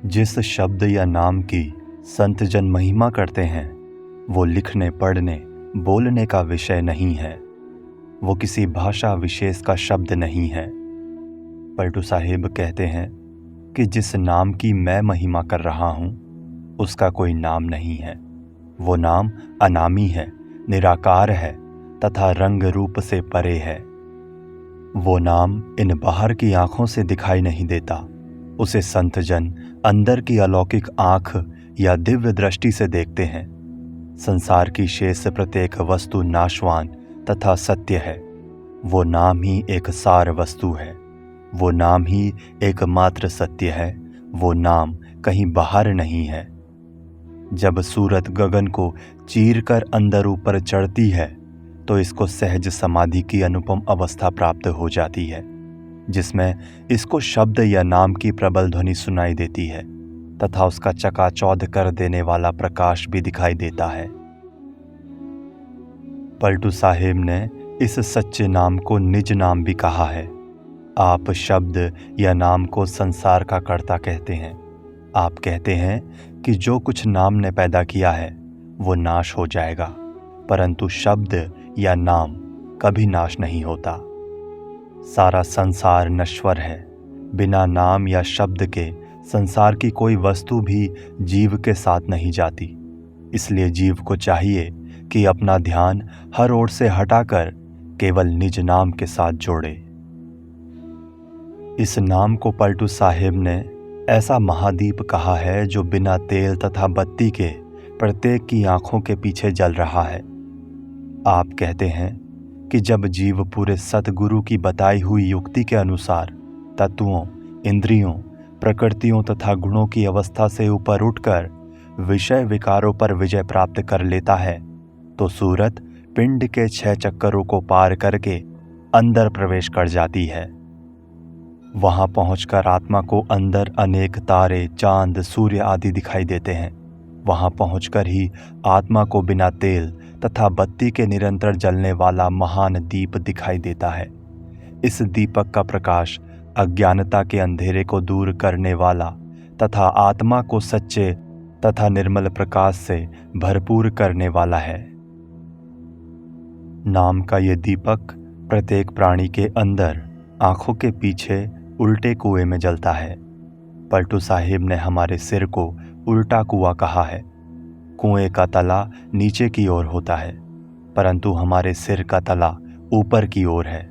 जिस शब्द या नाम की संत जन महिमा करते हैं वो लिखने पढ़ने बोलने का विषय नहीं है। वो किसी भाषा विशेष का शब्द नहीं है। पलटू साहिब कहते हैं कि जिस नाम की मैं महिमा कर रहा हूँ उसका कोई नाम नहीं है। वो नाम अनामी है, निराकार है तथा रंग रूप से परे है। वो नाम इन बाहर की आंखों से दिखाई नहीं देता। उसे संत जन अंदर की अलौकिक आंख या दिव्य दृष्टि से देखते हैं। संसार की शेष प्रत्येक वस्तु नाशवान तथा सत्य है। वो नाम ही एक सार वस्तु है। वो नाम ही एकमात्र सत्य है। वो नाम कहीं बाहर नहीं है। जब सूरत गगन को चीर कर अंदर ऊपर चढ़ती है तो इसको सहज समाधि की अनुपम अवस्था प्राप्त हो जाती है, जिसमें इसको शब्द या नाम की प्रबल ध्वनि सुनाई देती है तथा उसका चकाचौंध कर देने वाला प्रकाश भी दिखाई देता है। पलटू साहिब ने इस सच्चे नाम को निज नाम भी कहा है। आप शब्द या नाम को संसार का कर्ता कहते हैं। आप कहते हैं कि जो कुछ नाम ने पैदा किया है वो नाश हो जाएगा, परंतु शब्द या नाम कभी नाश नहीं होता। सारा संसार नश्वर है। बिना नाम या शब्द के संसार की कोई वस्तु भी जीव के साथ नहीं जाती। इसलिए जीव को चाहिए कि अपना ध्यान हर ओर से हटाकर केवल निज नाम के साथ जोड़े। इस नाम को पलटू साहिब ने ऐसा महादीप कहा है जो बिना तेल तथा बत्ती के प्रत्येक की आंखों के पीछे जल रहा है। आप कहते हैं कि जब जीव पूरे सतगुरु की बताई हुई युक्ति के अनुसार तत्वों, इंद्रियों, प्रकृतियों तथा गुणों की अवस्था से ऊपर उठकर विषय विकारों पर विजय प्राप्त कर लेता है तो सूरत पिंड के 6 चक्करों को पार करके अंदर प्रवेश कर जाती है। वहां पहुंचकर आत्मा को अंदर अनेक तारे, चांद, सूर्य आदि दिखाई देते हैं। वहां पहुंचकर ही आत्मा को बिना तेल तथा बत्ती के निरंतर जलने वाला महान दीप दिखाई देता है। इस दीपक का प्रकाश अज्ञानता के अंधेरे को दूर करने वाला तथा आत्मा को सच्चे तथा निर्मल प्रकाश से भरपूर करने वाला है। नाम का ये दीपक प्रत्येक प्राणी के अंदर आंखों के पीछे उल्टे कुएं में जलता है। पलटू साहिब ने हमारे सिर को उल्टा कुआं कहा है। कुएं का तला नीचे की ओर होता है, परंतु हमारे सिर का तला ऊपर की ओर है।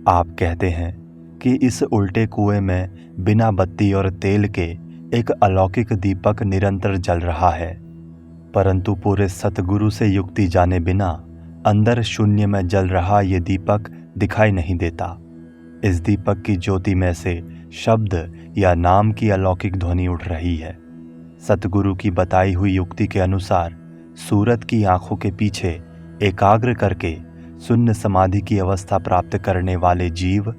आप कहते हैं कि इस उल्टे कुएं में बिना बत्ती और तेल के एक अलौकिक दीपक निरंतर जल रहा है, परंतु पूरे सतगुरु से युक्ति जाने बिना अंदर शून्य में जल रहा ये दीपक दिखाई नहीं देता। इस दीपक की ज्योति में से शब्द या नाम की अलौकिक ध्वनि उठ रही है। सतगुरु की बताई हुई युक्ति के अनुसार सूरत की आंखों के पीछे एकाग्र करके शून्य समाधि की अवस्था प्राप्त करने वाले जीव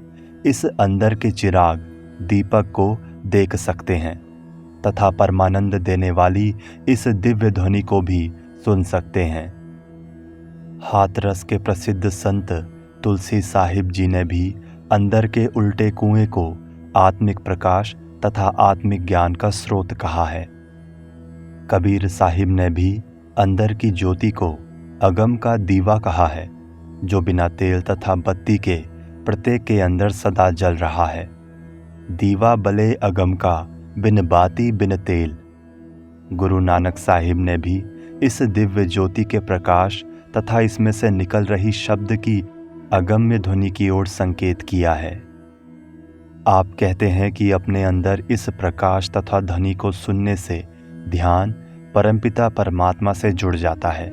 इस अंदर के चिराग दीपक को देख सकते हैं तथा परमानंद देने वाली इस दिव्य ध्वनि को भी सुन सकते हैं। हाथरस के प्रसिद्ध संत तुलसी साहिब जी ने भी अंदर के उल्टे कुएं को आत्मिक प्रकाश तथा आत्मिक ज्ञान का स्रोत कहा है। कबीर साहिब ने भी अंदर की ज्योति को अगम का दीवा कहा है, जो बिना तेल तथा बत्ती के प्रत्येक के अंदर सदा जल रहा है। दीवा बले अगम का, बिन बाती बिन तेल। गुरु नानक साहिब ने भी इस दिव्य ज्योति के प्रकाश तथा इसमें से निकल रही शब्द की अगम्य ध्वनि की ओर संकेत किया है। आप कहते हैं कि अपने अंदर इस प्रकाश तथा ध्वनि को सुनने से ध्यान परमपिता परमात्मा से जुड़ जाता है।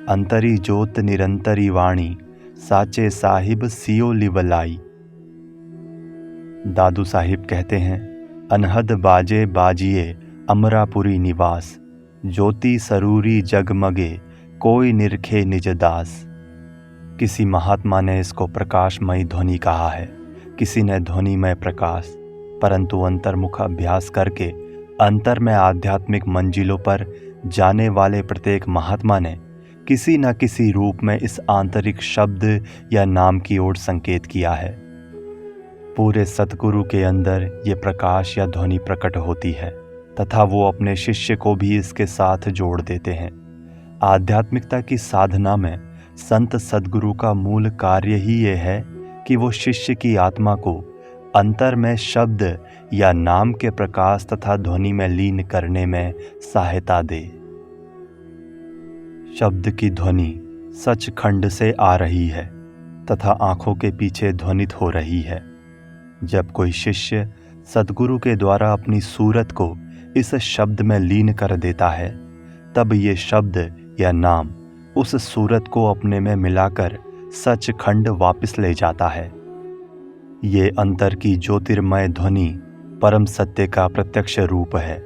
अंतरी ज्योत निरंतरी वाणी, साचे साहिब सियो लिवलाई। दादू साहिब कहते हैं, अनहद बाजे बाजिए अमरापुरी निवास, ज्योति सरूरी जगमगे कोई निरखे निज दास। किसी महात्मा ने इसको प्रकाशमयी ध्वनि कहा है, किसी ने ध्वनिमय प्रकाश, परंतु अंतर्मुख अभ्यास करके अंतर में आध्यात्मिक मंजिलों पर जाने वाले प्रत्येक महात्मा ने किसी न किसी रूप में इस आंतरिक शब्द या नाम की ओर संकेत किया है। पूरे सतगुरु के अंदर ये प्रकाश या ध्वनि प्रकट होती है। तथा वो अपने शिष्य को भी इसके साथ जोड़ देते हैं। आध्यात्मिकता की साधना में संत सद्गुरु का मूल कार्य ही ये है कि वो शिष्य की आत्मा को अंतर में शब्द या नाम के प्रकाश तथा ध्वनि में लीन करने में सहायता दे। शब्द की ध्वनि सचखंड से आ रही है तथा आंखों के पीछे ध्वनित हो रही है। जब कोई शिष्य सद्गुरु के द्वारा अपनी सूरत को इस शब्द में लीन कर देता है, तब ये शब्द या नाम उस सूरत को अपने में मिलाकर सचखंड वापस ले जाता है। ये अंतर की ज्योतिर्मय ध्वनि परम सत्य का प्रत्यक्ष रूप है।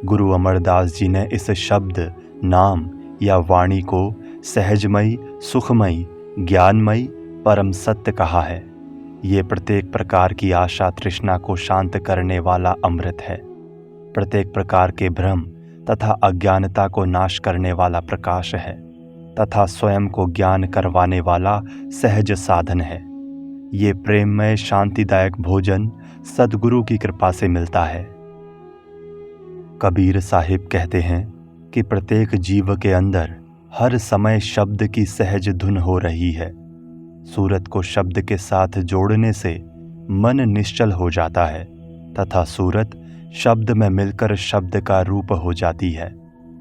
गुरु अमरदास जी ने इस शब्द, नाम या वाणी को सहजमयी, सुखमयी, ज्ञानमयी परम सत्य कहा है। ये प्रत्येक प्रकार की आशा तृष्णा को शांत करने वाला अमृत है, प्रत्येक प्रकार के भ्रम तथा अज्ञानता को नाश करने वाला प्रकाश है तथा स्वयं को ज्ञान करवाने वाला सहज साधन है। ये प्रेममय शांतिदायक भोजन सद्गुरु की कृपा से मिलता है। कबीर साहिब कहते हैं कि प्रत्येक जीव के अंदर हर समय शब्द की सहज धुन हो रही है। सूरत को शब्द के साथ जोड़ने से मन निश्चल हो जाता है तथा सूरत शब्द में मिलकर शब्द का रूप हो जाती है,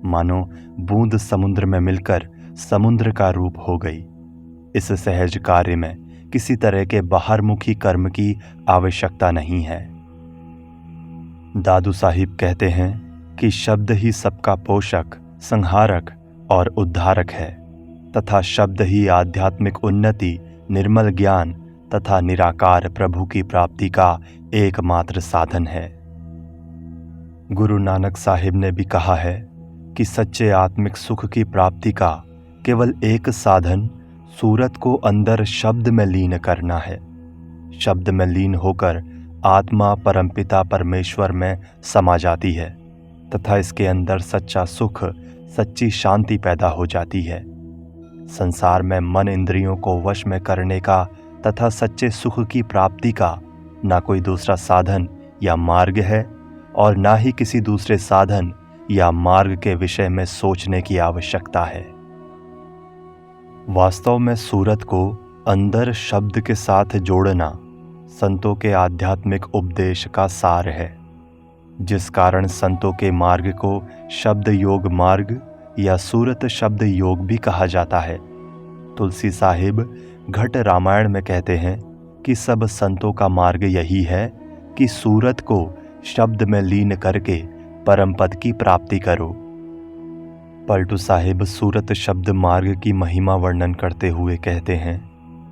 मानो बूंद समुद्र में मिलकर समुद्र का रूप हो गई। इस सहज कार्य में किसी तरह के बाहरमुखी कर्म की आवश्यकता नहीं है। दादू साहिब कहते हैं कि शब्द ही सबका पोषक, संहारक और उद्धारक है तथा शब्द ही आध्यात्मिक उन्नति, निर्मल ज्ञान तथा निराकार प्रभु की प्राप्ति का एकमात्र साधन है। गुरु नानक साहिब ने भी कहा है कि सच्चे आत्मिक सुख की प्राप्ति का केवल एक साधन सूरत को अंदर शब्द में लीन करना है। शब्द में लीन होकर आत्मा परमपिता परमेश्वर में समा जाती है तथा इसके अंदर सच्चा सुख, सच्ची शांति पैदा हो जाती है। संसार में मन इंद्रियों को वश में करने का तथा सच्चे सुख की प्राप्ति का ना कोई दूसरा साधन या मार्ग है और ना ही किसी दूसरे साधन या मार्ग के विषय में सोचने की आवश्यकता है। वास्तव में सूरत को अंदर शब्द के साथ जोड़ना संतों के आध्यात्मिक उपदेश का सार है, जिस कारण संतों के मार्ग को शब्द योग मार्ग या सूरत शब्द योग भी कहा जाता है। तुलसी साहिब घट रामायण में कहते हैं कि सब संतों का मार्ग यही है कि सूरत को शब्द में लीन करके परम पद की प्राप्ति करो। पलटू साहिब सूरत शब्द मार्ग की महिमा वर्णन करते हुए कहते हैं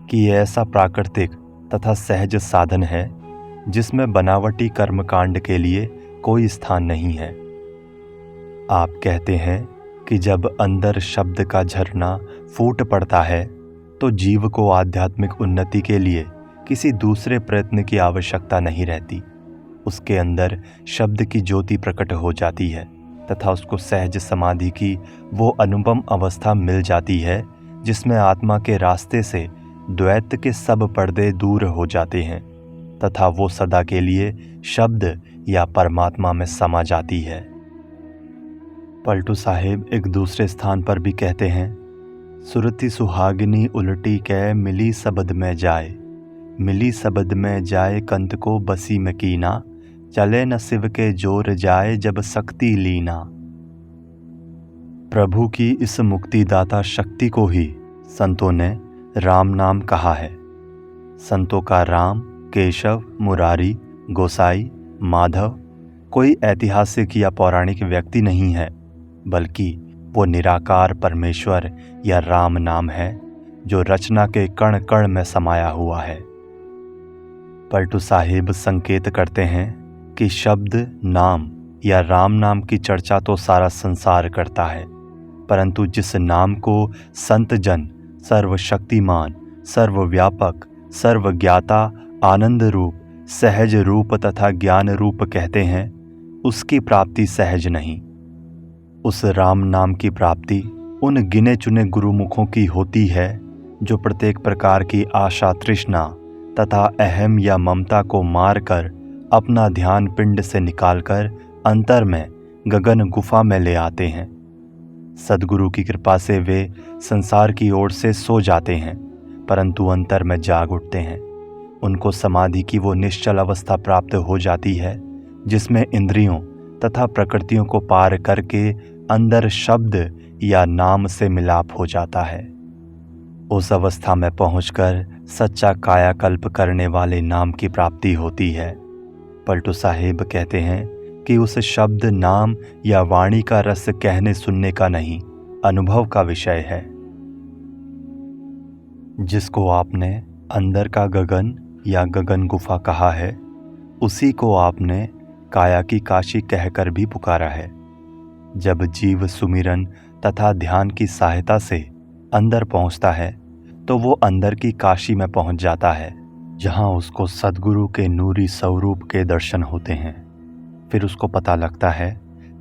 कि यह ऐसा प्राकृतिक तथा सहज साधन है जिसमें बनावटी कर्मकांड के लिए कोई स्थान नहीं है। आप कहते हैं कि जब अंदर शब्द का झरना फूट पड़ता है तो जीव को आध्यात्मिक उन्नति के लिए किसी दूसरे प्रयत्न की आवश्यकता नहीं रहती। उसके अंदर शब्द की ज्योति प्रकट हो जाती है तथा उसको सहज समाधि की वो अनुपम अवस्था मिल जाती है जिसमें आत्मा के रास्ते से द्वैत के सब पर्दे दूर हो जाते हैं तथा वो सदा के लिए शब्द या परमात्मा में समा जाती है। पलटू साहिब एक दूसरे स्थान पर भी कहते हैं, सुरति सुहागिनी उलटी कै मिली सबद में जाए, मिली सबद में जाए कंत को बसी में कीना, चले न शिव के जोर जाए जब शक्ति लीना। प्रभु की इस मुक्तिदाता शक्ति को ही संतों ने राम नाम कहा है। संतों का राम, केशव, मुरारी, गोसाई, माधव कोई ऐतिहासिक या पौराणिक व्यक्ति नहीं है, बल्कि वो निराकार परमेश्वर या राम नाम है जो रचना के कण कण में समाया हुआ है। पलटू साहिब संकेत करते हैं कि शब्द, नाम या राम नाम की चर्चा तो सारा संसार करता है, परंतु जिस नाम को संत जन सर्वशक्तिमान, सर्वव्यापक, सर्वज्ञाता, आनंद रूप, सहज रूप तथा ज्ञान रूप कहते हैं, उसकी प्राप्ति सहज नहीं। उस राम नाम की प्राप्ति उन गिने चुने गुरुमुखों की होती है जो प्रत्येक प्रकार की आशा तृष्णा तथा अहम या ममता को मारकर अपना ध्यान पिंड से निकालकर अंतर में गगन गुफा में ले आते हैं। सद्गुरु की कृपा से वे संसार की ओर से सो जाते हैं, परंतु अंतर में जाग उठते हैं। उनको समाधि की वो निश्चल अवस्था प्राप्त हो जाती है जिसमें इंद्रियों तथा प्रकृतियों को पार करके अंदर शब्द या नाम से मिलाप हो जाता है। उस अवस्था में पहुंचकर सच्चा कायाकल्प करने वाले नाम की प्राप्ति होती है। पलटू साहिब कहते हैं कि उस शब्द, नाम या वाणी का रस कहने सुनने का नहीं, अनुभव का विषय है। जिसको आपने अंदर का गगन या गगन गुफा कहा है, उसी को आपने काया की काशी कहकर भी पुकारा है। जब जीव सुमिरन तथा ध्यान की सहायता से अंदर पहुंचता है तो वो अंदर की काशी में पहुंच जाता है, जहां उसको सद्गुरु के नूरी स्वरूप के दर्शन होते हैं। फिर उसको पता लगता है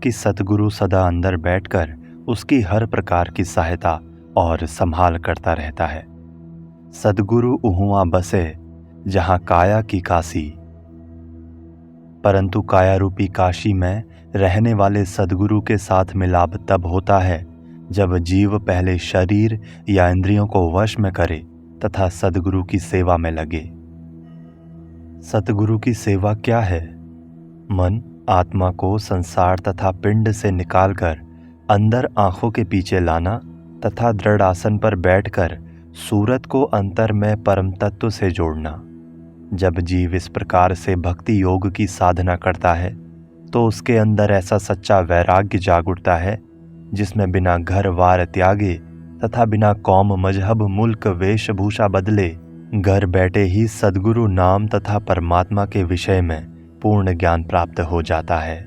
कि सद्गुरु सदा अंदर बैठकर उसकी हर प्रकार की सहायता और संभाल करता रहता है। सद्गुरु उहुआ बसे जहां काया की काशी। परंतु काया रूपी काशी में रहने वाले सद्गुरु के साथ मिलाप तब होता है जब जीव पहले शरीर या इंद्रियों को वश में करे तथा सद्गुरु की सेवा में लगे। सद्गुरु की सेवा क्या है? मन आत्मा को संसार तथा पिंड से निकालकर अंदर आंखों के पीछे लाना तथा दृढ़ आसन पर बैठकर सूरत को अंतर में परम तत्व से जोड़ना। जब जीव इस प्रकार से भक्ति योग की साधना करता है तो उसके अंदर ऐसा सच्चा वैराग्य जाग उठता है जिसमें बिना घर वार त्यागे तथा बिना कौम मजहब मुल्क वेशभूषा बदले घर बैठे ही सद्गुरु नाम तथा परमात्मा के विषय में पूर्ण ज्ञान प्राप्त हो जाता है।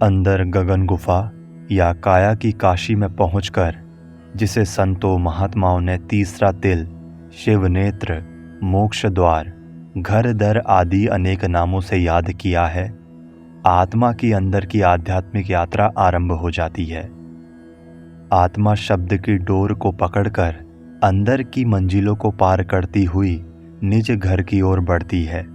अंदर गगन गुफा या काया की काशी में पहुंचकर, जिसे संतों महात्माओं ने तीसरा तिल, शिव नेत्र, मोक्ष द्वार, घर दर आदि अनेक नामों से याद किया है, आत्मा की अंदर की आध्यात्मिक यात्रा आरंभ हो जाती है। आत्मा शब्द की डोर को पकड़कर अंदर की मंजिलों को पार करती हुई निज घर की ओर बढ़ती है।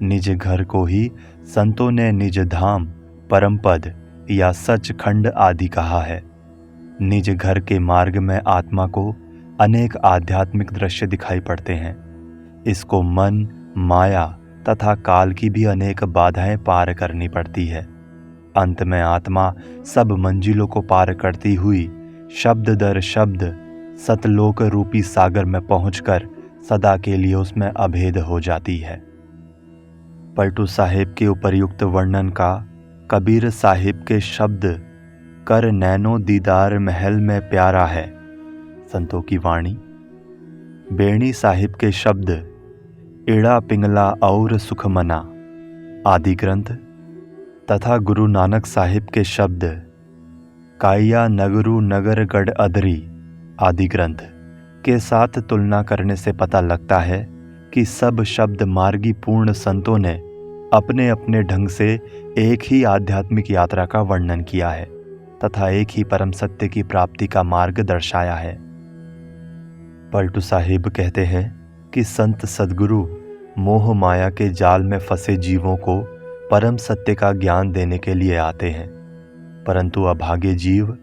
निज घर को ही संतों ने निज धाम, परम पद या सचखंड आदि कहा है। निज घर के मार्ग में आत्मा को अनेक आध्यात्मिक दृश्य दिखाई पड़ते हैं। इसको मन, माया तथा काल की भी अनेक बाधाएं पार करनी पड़ती है। अंत में आत्मा सब मंजिलों को पार करती हुई शब्द दर शब्द सतलोक रूपी सागर में पहुंचकर सदा के लिए उसमें अभेद हो जाती है। पलटू साहिब के उपर्युक्त वर्णन का कबीर साहिब के शब्द कर नैनो दीदार महल में प्यारा है, संतों की वाणी। बेणी साहिब के शब्द एड़ा पिंगला और सुख मना आदि ग्रंथ तथा गुरु नानक साहिब के शब्द काया नगरू नगर गढ़ अदरी आदि ग्रंथ के साथ तुलना करने से पता लगता है कि सब शब्द मार्गी पूर्ण संतों ने अपने अपने ढंग से एक ही आध्यात्मिक यात्रा का वर्णन किया है तथा एक ही परम सत्य की प्राप्ति का मार्ग दर्शाया है। पलटू साहिब कहते हैं कि संत सद्गुरु मोह माया के जाल में फंसे जीवों को परम सत्य का ज्ञान देने के लिए आते हैं, परंतु अभागे जीव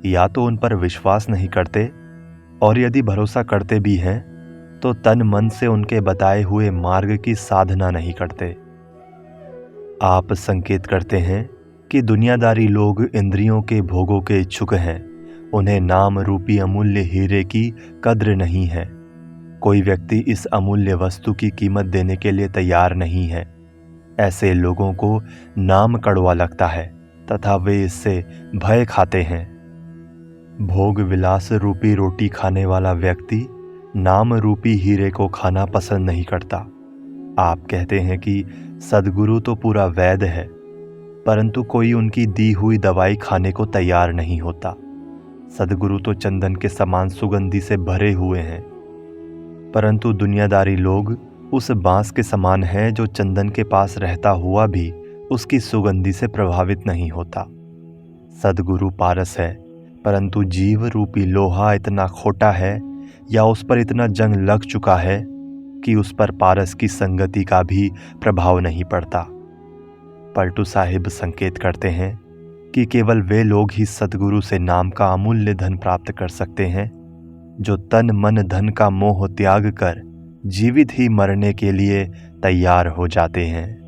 या तो उन पर विश्वास नहीं करते और यदि भरोसा करते भी हैं तो तन मन से उनके बताए हुए मार्ग की साधना नहीं करते। आप संकेत करते हैं कि दुनियादारी लोग इंद्रियों के भोगों के इच्छुक हैं, उन्हें नाम रूपी अमूल्य हीरे की कद्र नहीं है। कोई व्यक्ति इस अमूल्य वस्तु की कीमत देने के लिए तैयार नहीं है। ऐसे लोगों को नाम कड़वा लगता है तथा वे इससे भय खाते हैं। भोग विलास रूपी रोटी खाने वाला व्यक्ति नाम रूपी हीरे को खाना पसंद नहीं करता। आप कहते हैं कि सद्गुरु तो पूरा वैद्य है, परंतु कोई उनकी दी हुई दवाई खाने को तैयार नहीं होता। सद्गुरु तो चंदन के समान सुगंधि से भरे हुए हैं, परंतु दुनियादारी लोग उस बांस के समान है जो चंदन के पास रहता हुआ भी उसकी सुगंधि से प्रभावित नहीं होता। सद्गुरु पारस है, परंतु जीव रूपी लोहा इतना खोटा है या उस पर इतना जंग लग चुका है कि उस पर पारस की संगति का भी प्रभाव नहीं पड़ता। पलटू साहिब संकेत करते हैं कि केवल वे लोग ही सद्गुरु से नाम का अमूल्य धन प्राप्त कर सकते हैं जो तन मन धन का मोह त्याग कर जीवित ही मरने के लिए तैयार हो जाते हैं।